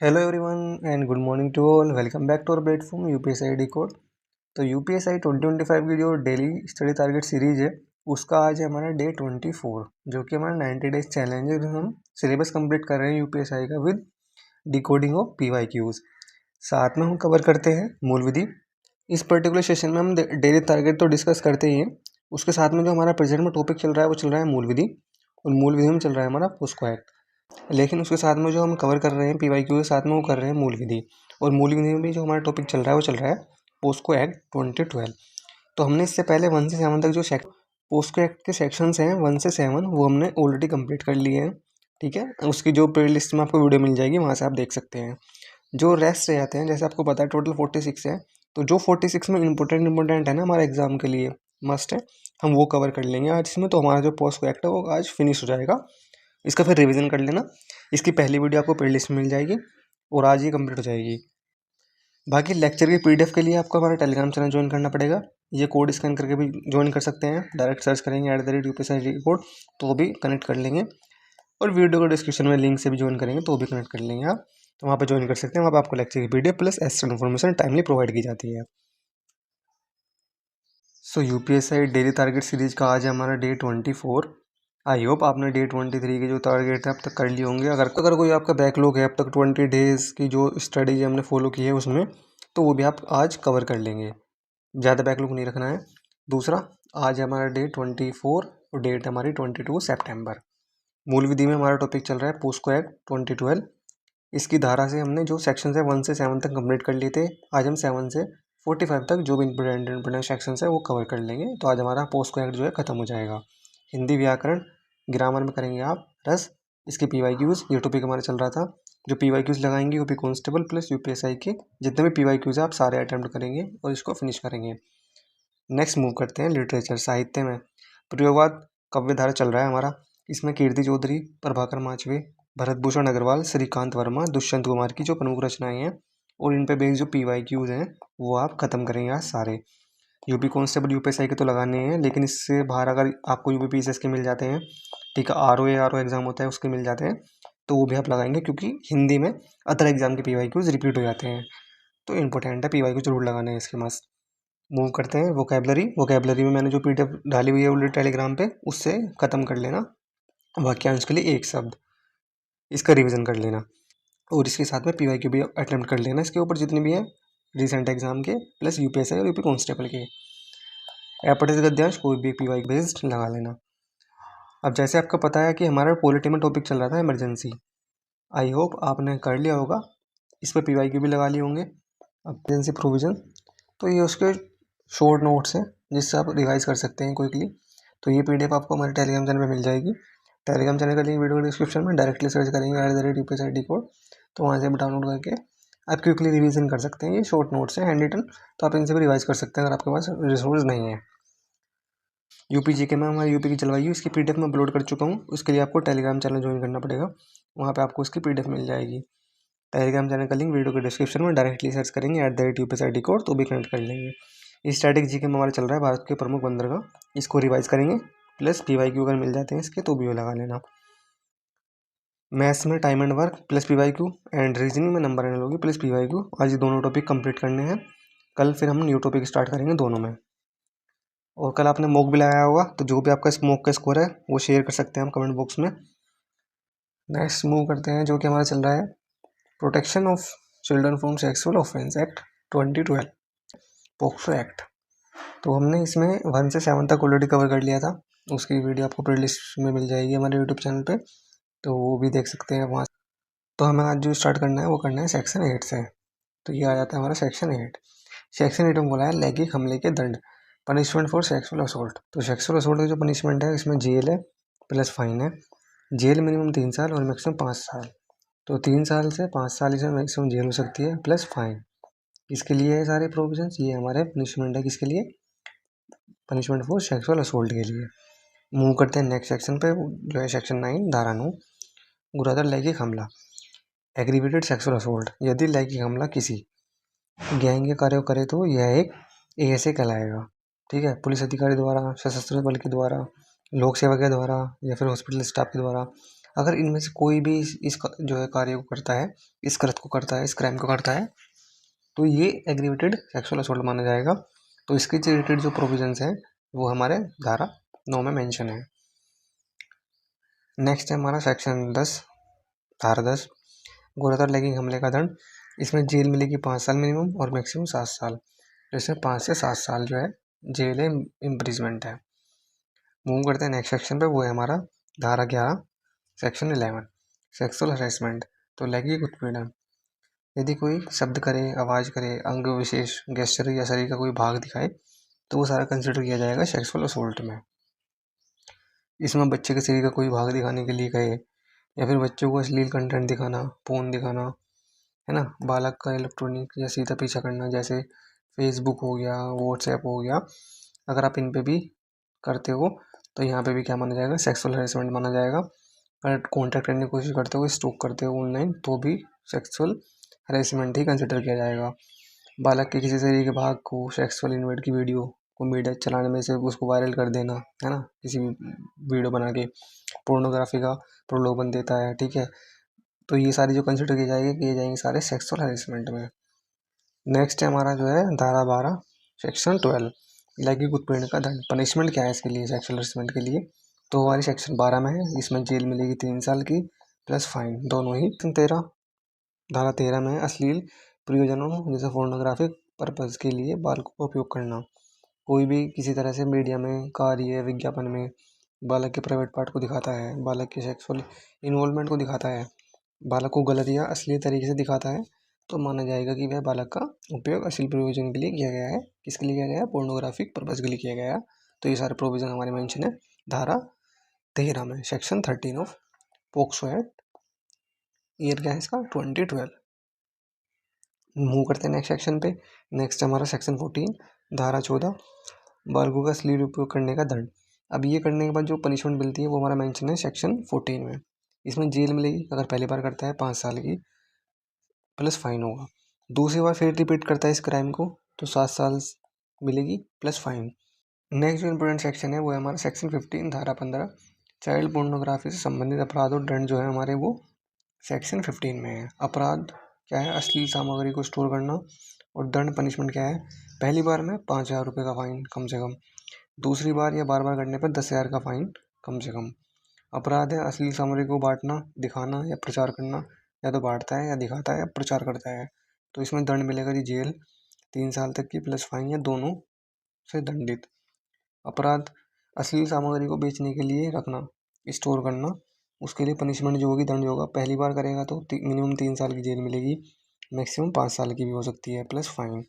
Hello everyone and good morning to all. Welcome back to our platform UPSI code. तो UPSI 2025 की जो daily study target series है उसका आज है हमारा डे 24, जो कि हमारा 90 डेज चैलेंज है। हम सिलेबस कंप्लीट कर रहे हैं यूपीएसआई का विद डिकोडिंग ऑफ पीवाईक्यूज। साथ में हम कवर करते हैं मूल विधि। इस पर्टिकुलर सेशन में हम डेली टारगेट तो डिस्कस करते ही हैं, उसके साथ में जो हमारा प्रेजेंट में टॉपिक चल रहा है वो चल रहा है मूल विधि, और मूल विधि में चल रहा है हमारा पोस्को एक्ट। लेकिन उसके साथ में जो हम कवर कर रहे हैं पीवाईक्यू के साथ में वो कर रहे हैं मूल विधि, और मूल विधि में भी जो हमारा टॉपिक चल रहा है वो चल रहा है पोस्को एक्ट 2012। तो हमने इससे पहले 1 से 7 तक जो पोस्को एक्ट के सेक्शंस हैं 1 से 7 वो हमने ऑलरेडी कंप्लीट कर लिए हैं। ठीक है, उसकी जो प्ले लिस्ट में आपको वीडियो मिल जाएगी वहाँ से आप देख सकते हैं। जो रेस्ट रह जाते हैं, जैसे आपको पता है टोटल 46 है, तो जो 46 में इंपॉर्टेंट है ना हमारे एग्जाम के लिए मस्ट है, हम वो कवर कर लेंगे आज इसमें। तो हमारा जो पोस्को एक्ट है वो आज फिनिश हो जाएगा। इसका फिर रिवीजन कर लेना। इसकी पहली वीडियो आपको प्लेलिस्ट में मिल जाएगी और आज ही कंप्लीट हो जाएगी। बाकी लेक्चर की पीडीएफ के लिए आपको हमारा टेलीग्राम चैनल ज्वाइन करना पड़ेगा। ये कोड स्कैन करके भी ज्वाइन कर सकते हैं, डायरेक्ट सर्च करेंगे @UPSI कोड तो भी कनेक्ट कर लेंगे, और वीडियो को डिस्क्रिप्शन में लिंक से भी ज्वाइन करेंगे तो भी कनेक्ट कर लेंगे आप। तो वहाँ पर ज्वाइन कर सकते हैं, वहाँ पर आपको लेक्चर की PDF plus extra information timely provide की जाती है। सो यूपीएसआई डेली टारगेट सीरीज का आज है हमारा डे 24। आई होप आपने डे 23 के जो टारगेट है अब तक कर लिए होंगे। अगर कोई आपका बैकलॉग है अब तक 20 डेज़ की जो स्ट्रेटेजी हमने फॉलो की है उसमें, तो वो भी आप आज कवर कर लेंगे। ज़्यादा बैकलॉग नहीं रखना है। दूसरा, आज है हमारा डे 24 और डेट हमारी 22 सितंबर। मूल विधि में हमारा टॉपिक चल रहा है पोस्को एक्ट 2012। इसकी धारा से हमने जो सेक्शन है 1 से 7 तक कंप्लीट कर लिए थे। आज हम 7 से 45 तक जो भी इंपॉर्टेंट सेक्शन है वो कवर कर लेंगे। तो आज हमारा पोस्को एक्ट जो है ख़त्म हो जाएगा। हिंदी व्याकरण ग्रामर में करेंगे आप रस। इसके पीवाईक्यूज ये टॉपिक हमारा चल रहा था। जो पीवाईक्यूज लगाएंगे यूपी कांस्टेबल प्लस यूपीएसआई के जितने भी पीवाईक्यूज आप सारे अटैम्प्ट करेंगे और इसको फिनिश करेंगे। नेक्स्ट मूव करते हैं लिटरेचर साहित्य में। प्रयोगवाद काव्य धारा चल रहा है हमारा। इसमें कीर्ति चौधरी, प्रभाकर माचवे, भरत भूषण अग्रवाल, श्रीकांत वर्मा, दुष्यंत कुमार की जो प्रमुख रचनाएं हैं, और इन पे बेस्ड जो पीवाईक्यूज हैं वो आप खत्म करेंगे आज सारे। यूपी कांस्टेबल यूपीएसआई के तो लगाने हैं, लेकिन इससे बाहर अगर आपको यूपी पीसीएस के मिल जाते हैं, ठीक है, आरओ एग्जाम होता है उसके मिल जाते हैं, तो वो भी आप लगाएंगे, क्योंकि हिंदी में अदर एग्जाम के पीवाईक्यूज रिपीट हो जाते हैं। तो इंपॉर्टेंट है, पीवाईक्यू जरूर लगाने हैं इसके मस्त। मूव करते हैं वोकेबलरी में मैंने जो पीडीएफ डाली हुई है ऑलरेडी टेलीग्राम पे, उससे ख़त्म कर लेना वाक्यांश के लिए एक शब्द, इसका रिवीजन कर लेना, और इसके साथ में पीवाईक्यू भी अटेम्प्ट कर लेना इसके ऊपर जितने भी हैं रिसेंट एग्जाम के प्लस यूपीएसआई और यूपी कांस्टेबल के। एपटिस गद्यांश कोई भी पीवाई बेस्ड लगा लेना। अब जैसे आपको पता है कि हमारा पॉलिटी में टॉपिक चल रहा था इमरजेंसी, आई होप आपने कर लिया होगा, इस पर पीवाईक्यू भी लगा लिए होंगे। अब इमरजेंसी प्रोविजन, तो ये उसके शॉर्ट नोट्स हैं जिससे आप रिवाइज कर सकते हैं क्विकली। तो ये पीडीएफ आपको हमारे टेलीग्राम चैनल पे मिल जाएगी। टेलीग्राम चैनल का लिंक वीडियो डिस्क्रिप्शन में, डायरेक्टली सर्च करेंगे @UPSI कोड, तो वहाँ से आप डाउनलोड करके आप क्विकली रिवीजन कर सकते हैं। ये शॉर्ट नोट्स हैं हैंड रिटन, तो आप इनसे भी रिवाइज कर सकते हैं अगर आपके पास रिसोर्स नहीं है। यूपी जीके में हमारे यूपी की जलवायु इसकी पीडीएफ में अपलोड कर चुका हूँ, उसके लिए आपको टेलीग्राम चैनल ज्वाइन करना पड़ेगा, वहाँ पे आपको उसकी पीडीएफ मिल जाएगी। टेलीग्राम चैनल का लिंक वीडियो के डिस्क्रिप्शन में, डायरेक्टली सर्च करेंगे @UPSI कोड तो भी कनेक्ट कर लेंगे। स्टैटिक जीके में हमारा चल रहा है भारत के प्रमुख बंदरगाह, इसको रिवाइज करेंगे, प्लस पीवाईक्यू अगर मिल जाते हैं इसके तो भी वो लगा लेना। मैथ्स में time and work plus PYQ, and reasoning में नंबर एनालॉजी प्लस पीवाईक्यू। आज ये दोनों टॉपिक कंप्लीट करने हैं, कल फिर हम न्यू टॉपिक स्टार्ट करेंगे दोनों में। और कल आपने मॉक भी लगाया होगा, तो जो भी आपका स्मोक का स्कोर है वो शेयर कर सकते हैं हम कमेंट बॉक्स में। नेक्स्ट मूव करते हैं जो कि हमारा चल रहा है protection of children from sexual offence act 2012, POCSO act. तो हमने इसमें 1 से 7 तक ऑलरेडी कवर कर लिया था, उसकी वीडियो आपको प्लेलिस्ट में मिल जाएगी हमारे यूट्यूब चैनल पे, तो वो भी देख सकते हैं वहाँ। तो हमें आज जो स्टार्ट करना है वो करना है सेक्शन 8 से। तो ये आ जाता है हमारा सेक्शन 8। सेक्शन 8 में बोला है लैंगिक हमले के दंड, पनिशमेंट फॉर सेक्सुअल असोल्ट। तो सेक्सुअल असोल्ट की जो पनिशमेंट है इसमें जेल है प्लस फाइन है। जेल मिनिमम 3 साल और मैक्सिमम 5 साल। तो 3 साल से 5 साल इसमें मैक्सिमम जेल हो सकती है प्लस फाइन। इसके लिए है सारे प्रोविजंस, ये हमारे पनिशमेंट है किसके लिए, पनिशमेंट फॉर सेक्सुअल असोल्ट के लिए। मूव करते हैं नेक्स्ट सेक्शन पे जो है सेक्शन 9 धारा 9, गुराधर लैंगिक हमला, एग्रीवेटेड सेक्सुअल असोल्ट। यदि लैंगिक हमला किसी गैंग कार्य करे तो यह एक एएसए कहलाएगा। ठीक है, पुलिस अधिकारी द्वारा, सशस्त्र बल के द्वारा, लोक सेवा के द्वारा या फिर हॉस्पिटल स्टाफ के द्वारा अगर इनमें से कोई भी जो है कार्य को करता है, इस कृत्य को करता है, इस क्राइम को करता है, तो ये एग्रीवेटेड सेक्सुअल असॉल्ट माना जाएगा। तो इसके रिलेटेड जो प्रोविजंस हैं वो हमारे धारा 9 में मेंशन है। नेक्स्ट है हमारा सेक्शन 10, धारा 10, गुरुतर लैंगिक हमले का दंड। इसमें जेल मिलेगी 5 साल मिनिमम और मैक्सिमम 7 साल। तो इसमें 5 से 7 साल जो है जेल इम्प्रिजमेंट है। मूव करते हैं नेक्स्ट सेक्शन पे, वो है हमारा धारा 11 सेक्शन 11, सेक्सुअल हरेसमेंट। तो लैंगिक उत्पीड़न, यदि कोई शब्द करे, आवाज़ करे, अंग विशेष, गेस्चर या शरीर का कोई भाग दिखाए तो वो सारा कंसिडर किया जाएगा सेक्सुअल असोल्ट में। इसमें बच्चे के शरीर का कोई भाग दिखाने के लिए कहे या फिर बच्चों को अश्लील कंटेंट दिखाना, फोन दिखाना, है ना, बालक का इलेक्ट्रॉनिक या सीधा पीछा करना, जैसे फेसबुक हो गया, व्हाट्सएप हो गया, अगर आप इन पे भी करते हो तो यहाँ पे भी क्या माना जाएगा, सेक्सुअल हरेसमेंट माना जाएगा। अगर कॉन्टैक्ट करने की कोशिश करते हो, स्टॉक करते हो ऑनलाइन, तो भी सेक्सुअल हरेसमेंट ही कंसिडर किया जाएगा। बालक के किसी शरीर के भाग को, सेक्सुअल इन्वर्ट की वीडियो को मीडिया चलाने में से उसको वायरल कर देना, है ना, किसी भी वीडियो बना के पोर्नोग्राफी का प्रलोभन देता है, ठीक है, तो ये सारी जो कंसिडर किए जाएंगे सारे सेक्सुअल हरेसमेंट में। नेक्स्ट है हमारा जो है धारा 12 सेक्शन 12, लैंगिक उत्पीड़न का दंड। पनिशमेंट क्या है इसके लिए, सेक्सुअल हरेसमेंट के लिए, तो हमारी सेक्शन 12 में है, इसमें जेल मिलेगी 3 साल की प्लस फाइन, दोनों ही। 13, धारा 13 में अश्लील प्रयोजनों जैसे फोर्नोग्राफिक पर्पज़ के लिए बालकों का उपयोग करना। कोई भी किसी तरह से मीडिया में, कार्य, विज्ञापन में बालक के प्राइवेट पार्ट को दिखाता है, बालक के सेक्सुअल इन्वॉल्वमेंट को दिखाता है, बालक को गलत या अश्लील तरीके से दिखाता है, तो माना जाएगा कि वह बालक का उपयोग अश्लील प्रयोजन के लिए किया गया है। किसके लिए किया गया है, पोर्नोग्राफिक पर्पज़ के लिए किया गया है। तो ये सारे प्रोविजन हमारे मेंशन है धारा 13 में, section 13 of POCSO act, year क्या है इसका 2012। मूव करते हैं नेक्स्ट सेक्शन पे। नेक्स्ट हमारा सेक्शन 14, धारा 14, बालकों का अश्लील उपयोग करने का दंड। अब ये करने के बाद जो पनिशमेंट मिलती है वो हमारा मेंशन है सेक्शन 14 में। इसमें जेल मिलेगी अगर पहली बार करता है 5 साल की, प्लस फाइन होगा। दूसरी बार फिर रिपीट करता है इस क्राइम को तो 7 साल मिलेगी प्लस फाइन। नेक्स्ट जो इंपॉर्टेंट सेक्शन है वो है हमारा सेक्शन 15, धारा 15, चाइल्ड पोर्नोग्राफी से संबंधित अपराध और दंड जो है हमारे वो सेक्शन 15 में है। अपराध क्या है, अश्लील सामग्री को स्टोर करना, और दंड पनिशमेंट क्या है, पहली बार में 5,000 रुपये का फाइन कम से कम, दूसरी बार या बार बार करने पर 10,000 का फाइन कम से कम। अपराध है अश्लील सामग्री को बांटना, दिखाना या प्रचार करना, या तो बांटता है या दिखाता है या प्रचार करता है, तो इसमें दंड मिलेगा जी जेल 3 साल तक की प्लस फाइन या दोनों से दंडित। अपराध अश्लील सामग्री को बेचने के लिए रखना, स्टोर करना, उसके लिए पनिशमेंट जो होगी, दंड होगा, पहली बार करेगा तो मिनिमम 3 साल की जेल मिलेगी, मैक्सिमम 5 साल की भी हो सकती है प्लस फाइन।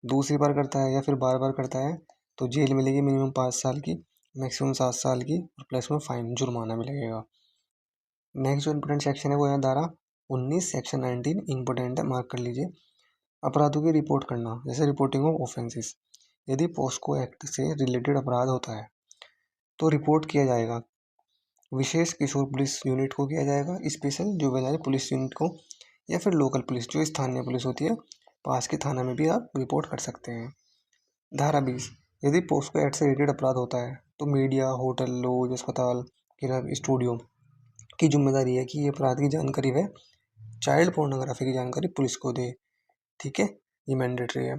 दूसरी बार करता है या फिर बार बार करता है तो जेल मिलेगी मिनिमम 5 साल की, मैक्सिमम 7 साल की, और प्लस में फाइन, जुर्माना भी लगेगा। नेक्स्ट जो इंपोर्टेंट सेक्शन है वो है धारा 19 सेक्शन 19, इंपोर्टेंट है, मार्क कर लीजिए। अपराधों की रिपोर्ट करना, जैसे रिपोर्टिंग ऑफ ऑफेंसेस। यदि पोस्को एक्ट से रिलेटेड अपराध होता है तो रिपोर्ट किया जाएगा विशेष किशोर पुलिस यूनिट को, किया जाएगा स्पेशल जुवेनाइल पुलिस यूनिट को, या फिर लोकल पुलिस जो स्थानीय पुलिस होती है, पास के थाना में भी आप रिपोर्ट कर सकते हैं। धारा 20, यदि पोस्को एक्ट से रिलेटेड अपराध होता है तो मीडिया, होटल, लॉज, अस्पताल, क्लब, स्टूडियो की जिम्मेदारी है कि ये अपराध की जानकारी वह चाइल्ड पोर्नोग्राफी की जानकारी पुलिस को दे, ठीक है, ये मैंडेटरी है।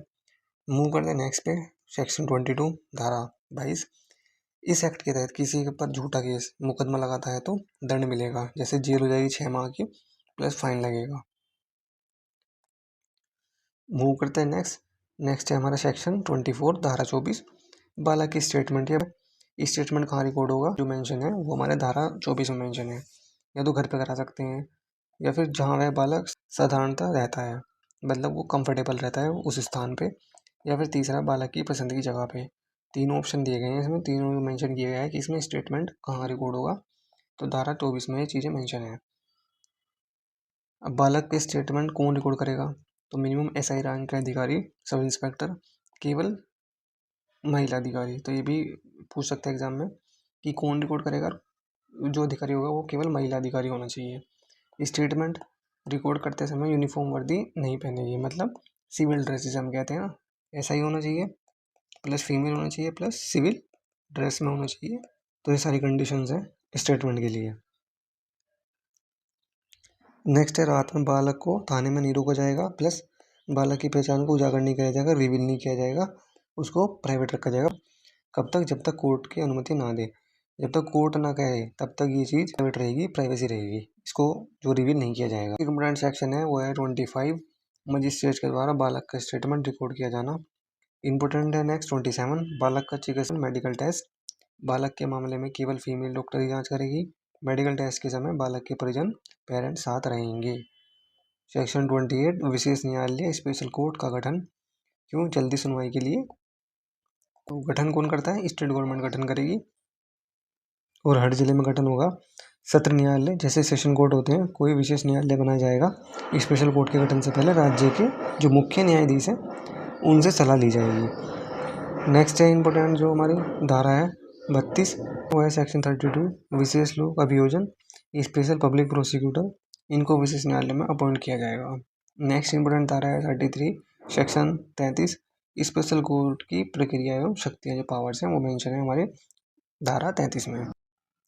मूव करते हैं नेक्स्ट पे, सेक्शन 22, धारा 22, इस एक्ट के तहत किसी के ऊपर झूठा केस मुकदमा लगाता है तो दंड मिलेगा, जैसे जेल हो जाएगी 6 माह की प्लस फाइन लगेगा। मूव करते हैं नेक्स्ट है हमारा सेक्शन 24, धारा 24, बालक की स्टेटमेंट। या स्टेटमेंट कहाँ रिकॉर्ड होगा, जो मेंशन है वो हमारे धारा 24 में मेंशन है, या तो घर पे करा सकते हैं या फिर जहाँ वह बालक साधारणतः रहता है, मतलब वो कंफर्टेबल रहता है उस स्थान पे, या फिर तीसरा बालक की पसंद की जगह पे। तीनों ऑप्शन दिए गए हैं इसमें, तीनों मेंशन किया गया है कि इसमें स्टेटमेंट कहाँ रिकॉर्ड होगा, तो धारा 24 में ये चीज़ें मेंशन है। अब बालक के स्टेटमेंट कौन रिकॉर्ड करेगा, तो मिनिमम एसआई रैंक के अधिकारी, सब इंस्पेक्टर, केवल महिला अधिकारी। तो ये भी पूछ सकते हैं एग्जाम में कि कौन रिकॉर्ड करेगा, जो अधिकारी होगा वो केवल महिला अधिकारी होना चाहिए। स्टेटमेंट रिकॉर्ड करते समय यूनिफॉर्म वर्दी नहीं पहनेगी, मतलब सिविल ड्रेस जिसे हम कहते हैं ना, ऐसा ही होना चाहिए, प्लस फीमेल होना चाहिए, प्लस सिविल ड्रेस में होना चाहिए। तो ये सारी कंडीशंस हैं स्टेटमेंट के लिए। नेक्स्ट है रात में बालक को थाने में नहीं रोका जाएगा, प्लस बालक की पहचान को उजागर नहीं किया जाएगा, रिवील नहीं किया जाएगा, उसको प्राइवेट रखा जाएगा। कब तक? जब तक कोर्ट की अनुमति ना दे। जब तक कोर्ट ना कहे तब तक ये चीज़ प्राइवेट रहेगी, प्राइवेसी रहेगी, इसको जो रिवील नहीं किया जाएगा। इम्पोर्टेंट सेक्शन है वो है 25, मजिस्ट्रेट के द्वारा बालक का स्टेटमेंट रिकॉर्ड किया जाना। इम्पोर्टेंट है नेक्स्ट 27, बालक का चिकित्सा मेडिकल टेस्ट। बालक के मामले में केवल फीमेल डॉक्टर ही जांच करेगी। मेडिकल टेस्ट के समय बालक के परिजन पेरेंट्स साथ रहेंगे। सेक्शन 28, विशेष न्यायालय स्पेशल कोर्ट का गठन। क्यों? जल्दी सुनवाई के लिए। तो गठन कौन करता है? स्टेट गवर्नमेंट गठन करेगी और हर जिले में गठन होगा। सत्र न्यायालय जैसे सेशन कोर्ट होते हैं, कोई विशेष न्यायालय बनाया जाएगा। स्पेशल कोर्ट के गठन से पहले राज्य के जो मुख्य न्यायाधीश हैं उनसे सलाह ली जाएगी। नेक्स्ट है इंपॉर्टेंट जो हमारी धारा है 32, वो है सेक्शन 32, विशेष लोक अभियोजन स्पेशल पब्लिक प्रोसिक्यूटर, इनको विशेष न्यायालय में अपॉइंट किया जाएगा। नेक्स्ट इंपॉर्टेंट धारा है 33, सेक्शन 33, स्पेशल कोर्ट की प्रक्रिया एवं शक्तियाँ जो पावर्स हैं वो मेंशन है हमारे धारा 33 में।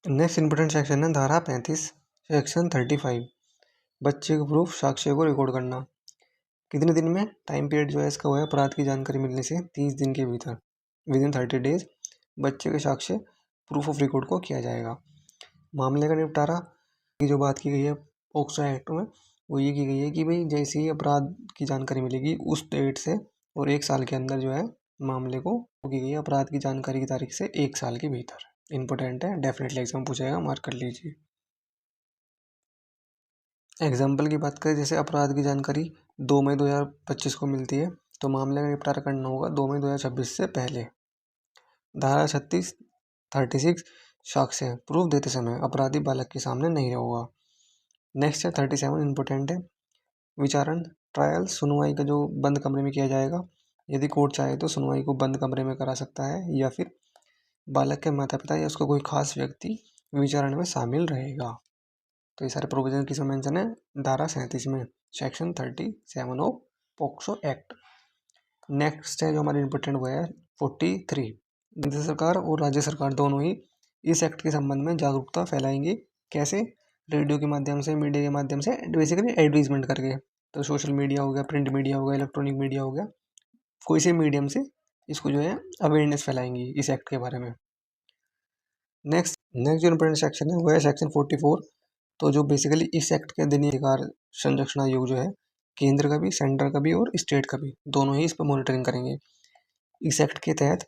नेक्स्ट इंपॉर्टेंट सेक्शन है धारा 35, सेक्शन 35, बच्चे को प्रूफ साक्ष्य को रिकॉर्ड करना। कितने दिन में? टाइम पीरियड जो है इसका वो है अपराध की जानकारी मिलने से 30 दिन के भीतर, विद इन 30 डेज बच्चे के साक्ष्य प्रूफ ऑफ रिकॉर्ड को किया जाएगा। मामले का निपटारा की जो बात की गई है पोक्सो एक्ट में वो ये की गई है कि भाई जैसे ही अपराध की जानकारी मिलेगी उस डेट से और 1 साल के अंदर जो है मामले को की गई है अपराध की जानकारी की तारीख से 1 साल के भीतर। इंपॉर्टेंट है, डेफिनेटली एग्जाम पूछेगा, मार्क कर लीजिए। एग्जाम्पल की बात करें, जैसे अपराध की जानकारी 2 मई 2025 को मिलती है तो मामले का निपटारा करना होगा 2 मई 2026 से पहले। धारा 36 साक्ष्य प्रूफ देते समय अपराधी बालक के सामने नहीं होगा। नेक्स्ट है 37 इंपॉर्टेंट है, विचारण ट्रायल सुनवाई का जो बंद कमरे में किया जाएगा। यदि कोर्ट चाहे तो सुनवाई को बंद कमरे में करा सकता है या फिर बालक के माता पिता या उसका कोई खास व्यक्ति विचारण में शामिल रहेगा। तो ये सारे प्रोविजन किसमें मेंशन है? धारा 37 में, section 37 of POCSO act. Next है जो हमारी इंपॉर्टेंट वो है 43, केंद्र सरकार और राज्य सरकार दोनों ही इस एक्ट के संबंध में जागरूकता फैलाएंगे। कैसे? रेडियो के माध्यम से, मीडिया के माध्यम से, बेसिकली एडवर्टीजमेंट करके। तो सोशल मीडिया हो गया, प्रिंट मीडिया हो गया, इलेक्ट्रॉनिक मीडिया हो गया, कोई से मीडियम से इसको जो है अवेयरनेस फैलाएंगी इस एक्ट के बारे में। नेक्स्ट जो इंपॉर्टेंट सेक्शन है वो है सेक्शन 44। तो जो बेसिकली इस एक्ट के अधीन अधिकार संरक्षण आयोग जो है केंद्र का भी, सेंटर का भी और स्टेट का भी, दोनों ही इस पर मॉनिटरिंग करेंगे। इस एक्ट के तहत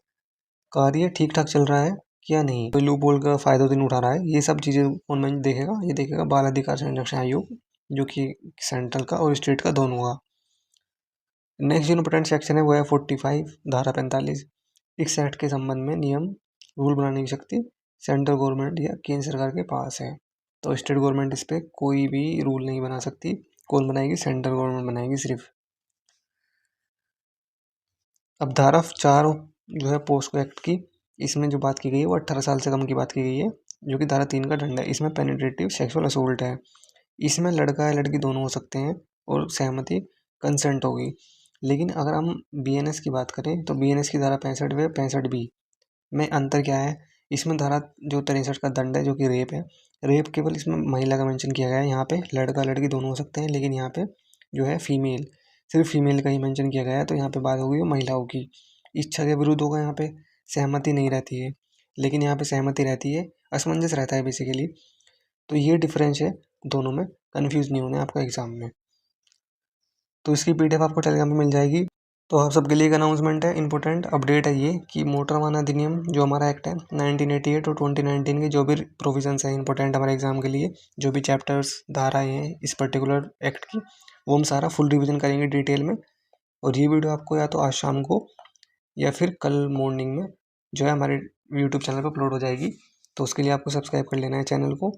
कार्य ठीक ठाक चल रहा है क्या नहीं, कोई लूप होल का फायदा तो नहीं उठा रहा है, ये सब चीज़ें कौन में देखेगा? ये देखेगा बाल अधिकार संरक्षण आयोग, जो कि सेंट्रल का और स्टेट का दोनों का। नेक्स्ट जो इंपॉर्टेंट सेक्शन है वो है 45, धारा 45, इस एक्ट के संबंध में नियम रूल बनाने की शक्ति सेंट्रल गवर्नमेंट या केंद्र सरकार के पास है। तो स्टेट गवर्नमेंट इस पर कोई भी रूल नहीं बना सकती। कौन बनाएगी? सेंट्रल गवर्नमेंट बनाएगी सिर्फ। अब धारा 4 जो है पोस्को एक्ट की, इसमें जो बात की गई है वो 18 साल से कम की बात की गई है, जो कि धारा 3 का दंड है। इसमें पेनिट्रेटिव सेक्सुअल असोल्ट है। इसमें लड़का या लड़की दोनों हो सकते हैं और सहमति कंसेंट होगी। लेकिन अगर हम BNS की बात करें तो BNS की धारा 65 व 65B में अंतर क्या है? इसमें धारा जो 63 का दंड है जो कि रेप है, रेप केवल इसमें महिला का मेंशन किया गया है। यहाँ पे लड़का लड़की दोनों हो सकते हैं, लेकिन यहाँ पे जो है फीमेल, सिर्फ फीमेल का ही मेंशन किया गया है। तो यहाँ पे बात होगी महिलाओं की। इच्छा के विरुद्ध होगा, यहाँ पे सहमति नहीं रहती है, लेकिन यहाँ पे सहमति रहती है, असमंजस रहता है बेसिकली। तो ये डिफरेंस है दोनों में, कन्फ्यूज नहीं होना आपको एग्जाम में। तो इसकी PDF आपको टेलीग्राम पे मिल जाएगी। तो आप सबके लिए एक अनाउंसमेंट है, इंपॉर्टेंट अपडेट है ये, कि मोटर वाहन अधिनियम जो हमारा एक्ट है 1988 और 2019 के जो भी प्रोविजंस हैं इंपॉर्टेंट हमारे एग्जाम के लिए, जो भी चैप्टर्स धाराएं हैं इस पर्टिकुलर एक्ट की, वो हम सारा फुल रिविजन करेंगे डिटेल में। और ये वीडियो आपको या तो आज शाम को या फिर कल मॉर्निंग में जो है हमारे यूट्यूब चैनल पर अपलोड हो जाएगी। तो उसके लिए आपको सब्सक्राइब कर लेना है चैनल को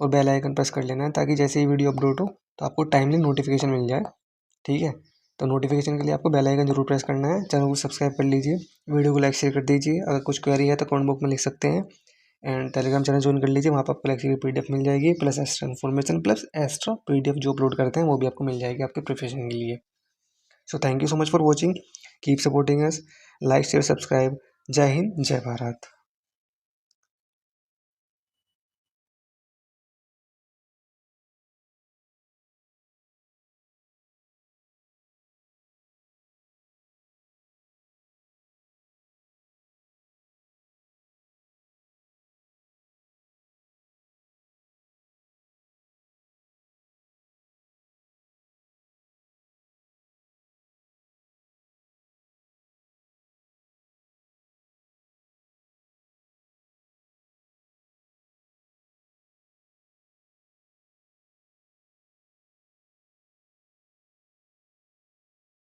और बेल आइकन प्रेस कर लेना है, ताकि जैसे ही वीडियो अपलोड हो तो आपको टाइमली नोटिफिकेशन मिल जाए। ठीक है, तो नोटिफिकेशन के लिए आपको बेल आइकन जरूर प्रेस करना है। चैनल को सब्सक्राइब कर लीजिए, वीडियो को लाइक शेयर कर दीजिए। अगर कुछ क्वेरी है तो कमेंट बॉक्स में लिख सकते हैं। एंड टेलीग्राम चैनल ज्वाइन कर लीजिए, वहाँ पर आपको लेक्चर की PDF मिल जाएगी, plus extra information, plus extra PDF जो अपलोड करते हैं वो भी आपको मिल जाएगी आपके प्रिपरेशन के लिए। So thank you so much for watching, keep supporting us, like share subscribe. जय हिंद, जय भारत।